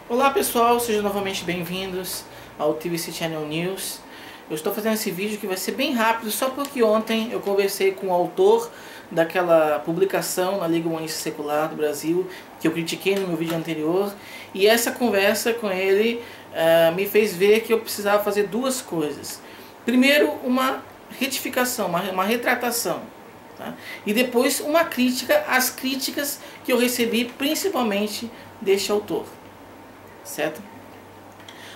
Olá pessoal, sejam novamente bem-vindos ao TVC Channel News. Eu estou fazendo esse vídeo que vai ser bem rápido, só porque ontem eu conversei com o autor daquela publicação na Liga Humanista Secular do Brasil, que eu critiquei no meu vídeo anterior, e essa conversa com ele me fez ver que eu precisava fazer duas coisas. Primeiro, uma retificação, uma retratação, tá? E depois uma crítica às críticas que eu recebi principalmente deste autor. Certo?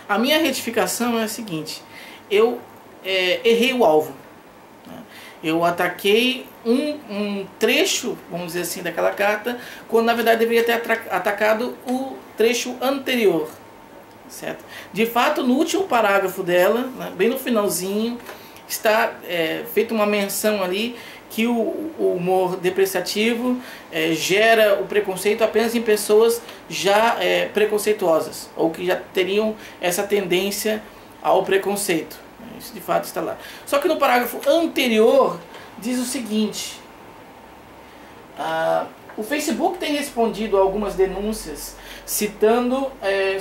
A minha retificação é a seguinte: eu errei o alvo. Eu ataquei um trecho, vamos dizer assim, daquela carta, quando na verdade deveria ter atacado o trecho anterior. Certo? De fato, no último parágrafo dela, né, bem no finalzinho, está feita uma menção ali que o humor depreciativo gera o preconceito apenas em pessoas já preconceituosas, ou que já teriam essa tendência ao preconceito. Isso de fato está lá. Só que no parágrafo anterior diz o seguinte: o Facebook tem respondido a algumas denúncias citando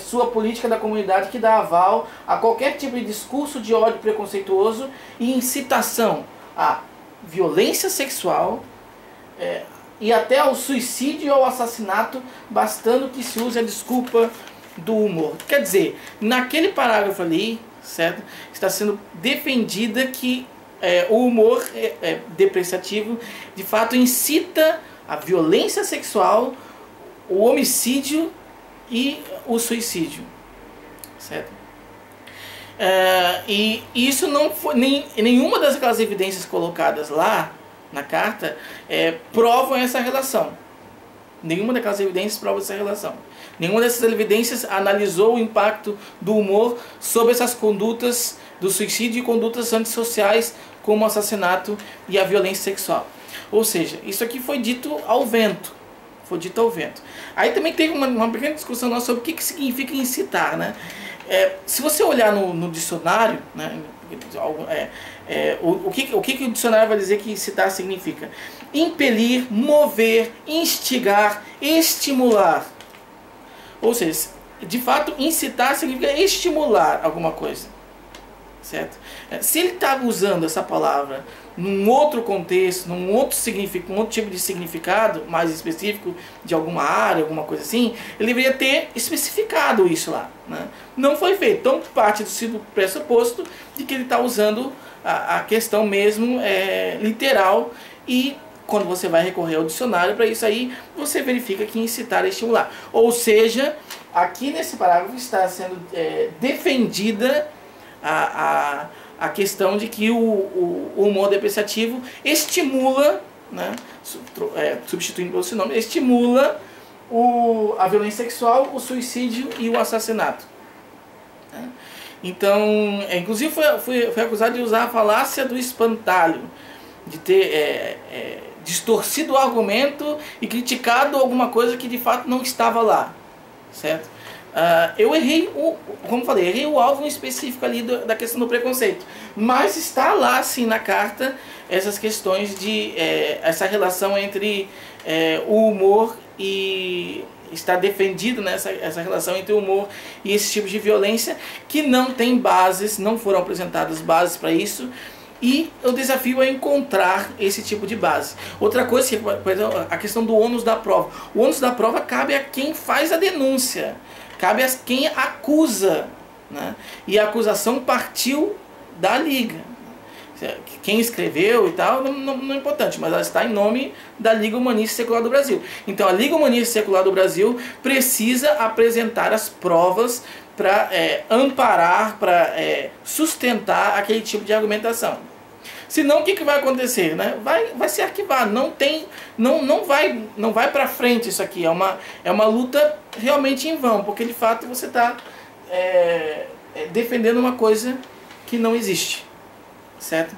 sua política da comunidade que dá aval a qualquer tipo de discurso de ódio preconceituoso e incitação a violência sexual e até ao suicídio ou ao assassinato, bastando que se use a desculpa do humor. Quer dizer, naquele parágrafo ali, certo, está sendo defendida que o humor depreciativo de fato incita a violência sexual, o homicídio e o suicídio, certo? E isso não foi nenhuma das evidências colocadas lá na carta provam essa relação. Nenhuma daquelas evidências prova essa relação. Nenhuma dessas evidências analisou o impacto do humor sobre essas condutas do suicídio e condutas antissociais como o assassinato e a violência sexual. Ou seja, isso aqui foi dito ao vento. Foi dito ao vento. Aí também teve uma pequena discussão nossa sobre o que significa incitar, né? Se você olhar no dicionário, né, o que o dicionário vai dizer que incitar significa? Impelir, mover, instigar, estimular. Ou seja, de fato, incitar significa estimular alguma coisa. Certo? Se ele está usando essa palavra num outro contexto, num outro tipo de significado mais específico de alguma área, alguma coisa assim, ele deveria ter especificado isso lá, né? Não foi feito. Então parte do pressuposto de que ele está usando a questão mesmo literal, e quando você vai recorrer ao dicionário para isso aí, você verifica que incitar é estimular. Ou seja, aqui nesse parágrafo está sendo defendida a questão de que o humor depreciativo estimula, né, substituindo pelo sinônimo, estimula a violência sexual, o suicídio e o assassinato. Então, inclusive foi acusado de usar a falácia do espantalho, de ter distorcido o argumento e criticado alguma coisa que de fato não estava lá, certo? Eu errei, como falei, errei o alvo específico ali da questão do preconceito, mas está lá sim na carta essas questões de essa relação entre o humor e está defendido, né, essa relação entre o humor e esse tipo de violência que não tem bases, não foram apresentadas bases para isso. E o desafio é encontrar esse tipo de base. Outra coisa, por exemplo, a questão do ônus da prova. O ônus da prova cabe a quem faz a denúncia, cabe a quem acusa, né? E a acusação partiu da Liga. Quem escreveu e tal não é importante, mas ela está em nome da Liga Humanista Secular do Brasil. Então a Liga Humanista Secular do Brasil precisa apresentar as provas para amparar, para sustentar aquele tipo de argumentação. Senão o que vai acontecer, né? Vai ser arquivado, não vai para frente isso aqui. É uma luta realmente em vão, porque de fato você está defendendo uma coisa que não existe, certo?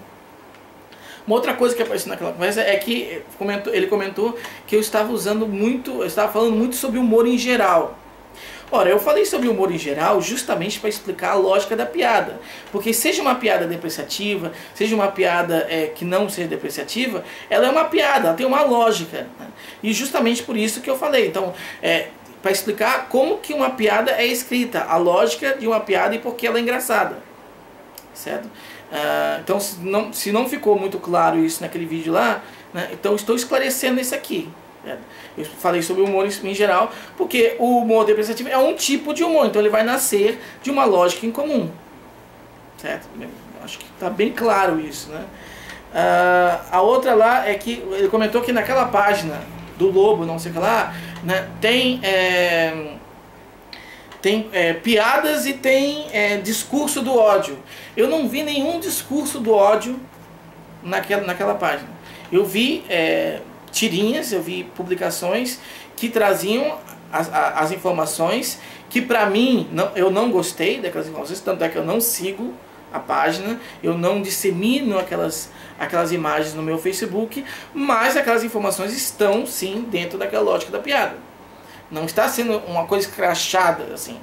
Uma outra coisa que apareceu naquela conversa é que ele comentou que eu estava falando muito sobre humor em geral. Ora, eu falei sobre humor em geral justamente para explicar a lógica da piada. Porque seja uma piada depreciativa, seja uma piada que não seja depreciativa, ela é uma piada, ela tem uma lógica, né? E justamente por isso que eu falei. Então, para explicar como que uma piada é escrita, a lógica de uma piada e por que ela é engraçada, certo? Então, se não ficou muito claro isso naquele vídeo lá, né, então estou esclarecendo isso aqui. Certo? Eu falei sobre o humor em geral, porque o humor depreciativo é um tipo de humor, então ele vai nascer de uma lógica em comum, certo? Acho que está bem claro isso, né? A outra lá é que ele comentou que naquela página do Lobo, não sei o que lá, né, tem piadas e tem discurso do ódio. Eu não vi nenhum discurso do ódio naquela página. Eu vi tirinhas, eu vi publicações que traziam as informações que para mim, eu não gostei daquelas informações, tanto é que eu não sigo a página, eu não dissemino aquelas imagens no meu Facebook, mas aquelas informações estão sim dentro daquela lógica da piada. Não está sendo uma coisa escrachada assim.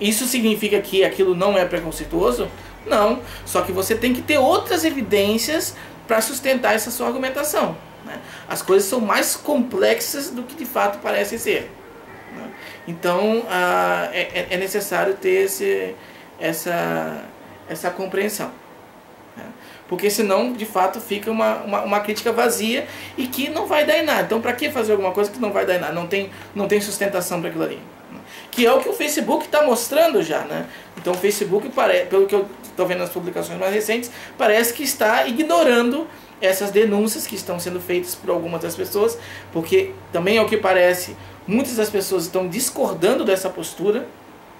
Isso significa que aquilo não é preconceituoso? Não, só que você tem que ter outras evidências para sustentar essa sua argumentação, né? As coisas são mais complexas do que de fato parecem ser, né? Então é necessário ter essa compreensão, né? Porque senão de fato fica uma crítica vazia e que não vai dar em nada. Então para que fazer alguma coisa que não vai dar em nada? Não tem sustentação para aquilo ali, né? Que é o que o Facebook está mostrando já, né? Então o Facebook, pelo que eu estou vendo nas publicações mais recentes, parece que está ignorando essas denúncias que estão sendo feitas por algumas das pessoas, porque também é o que parece, muitas das pessoas estão discordando dessa postura,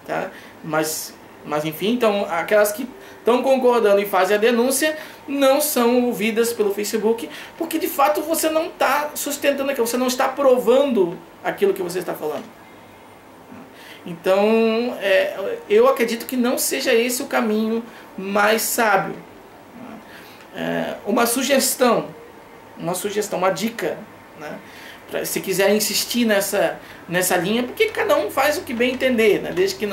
tá? Mas enfim, então aquelas que estão concordando e fazem a denúncia não são ouvidas pelo Facebook, porque de fato você não está sustentando aquilo, você não está provando aquilo que você está falando. Então eu acredito que não seja esse o caminho mais sábio. Uma sugestão, uma dica, né? Se quiser insistir nessa linha, porque cada um faz o que bem entender, né? Desde que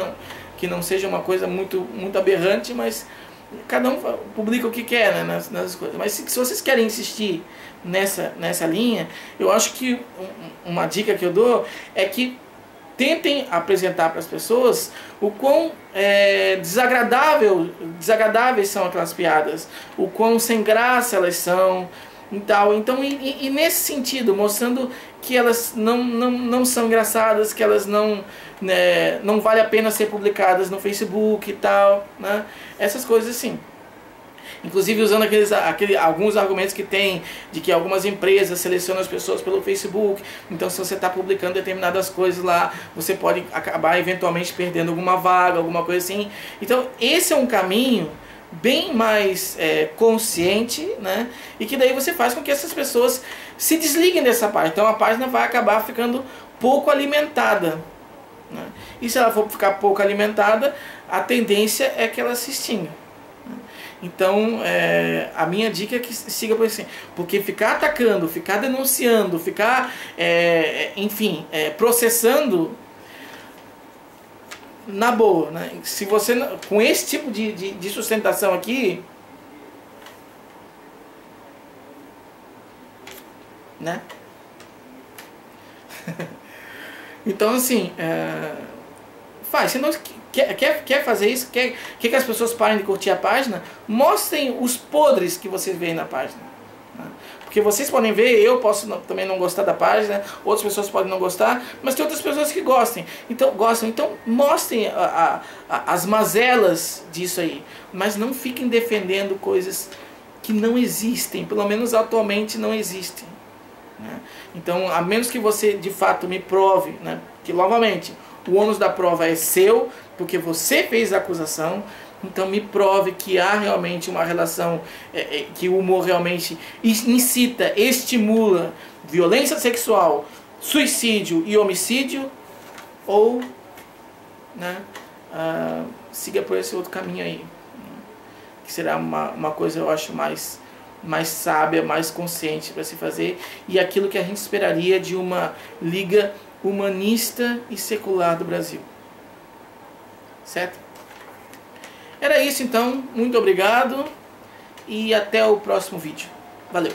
não seja uma coisa muito aberrante, mas cada um publica o que quer, né, nas coisas. Mas se vocês querem insistir nessa linha, eu acho que uma dica que eu dou é que tentem apresentar para as pessoas o quão desagradáveis são aquelas piadas, o quão sem graça elas são e tal. Então, e nesse sentido, mostrando que elas não são engraçadas, que elas não vale a pena ser publicadas no Facebook e tal, né? Essas coisas assim. Inclusive usando alguns argumentos que tem de que algumas empresas selecionam as pessoas pelo Facebook. Então se você está publicando determinadas coisas lá, você pode acabar eventualmente perdendo alguma vaga, alguma coisa assim. Então esse é um caminho bem mais consciente, né? E que daí você faz com que essas pessoas se desliguem dessa página. Então a página vai acabar ficando pouco alimentada, né? E se ela for ficar pouco alimentada, a tendência é que ela se extinga. Então, a minha dica é que siga por assim, porque ficar atacando, ficar denunciando, ficar, enfim, processando, na boa, né? Se você, com esse tipo de sustentação aqui, né? Então, assim, faz. Se não quer fazer isso, quer que as pessoas parem de curtir a página, mostrem os podres que vocês veem na página, né? Porque vocês podem ver, eu posso também não gostar da página, outras pessoas podem não gostar, mas tem outras pessoas que gostam, então mostrem as mazelas disso aí, mas não fiquem defendendo coisas que não existem, pelo menos atualmente não existem, né? Então, a menos que você de fato me prove, né, que novamente o ônus da prova é seu, porque você fez a acusação, então me prove que há realmente uma relação, que o humor realmente incita, estimula violência sexual, suicídio e homicídio, ou, né, siga por esse outro caminho aí, que será uma coisa, eu acho, mais sábia, mais consciente para se fazer, e aquilo que a gente esperaria de uma liga humanista e secular do Brasil. Certo? Era isso então, muito obrigado e até o próximo vídeo. Valeu!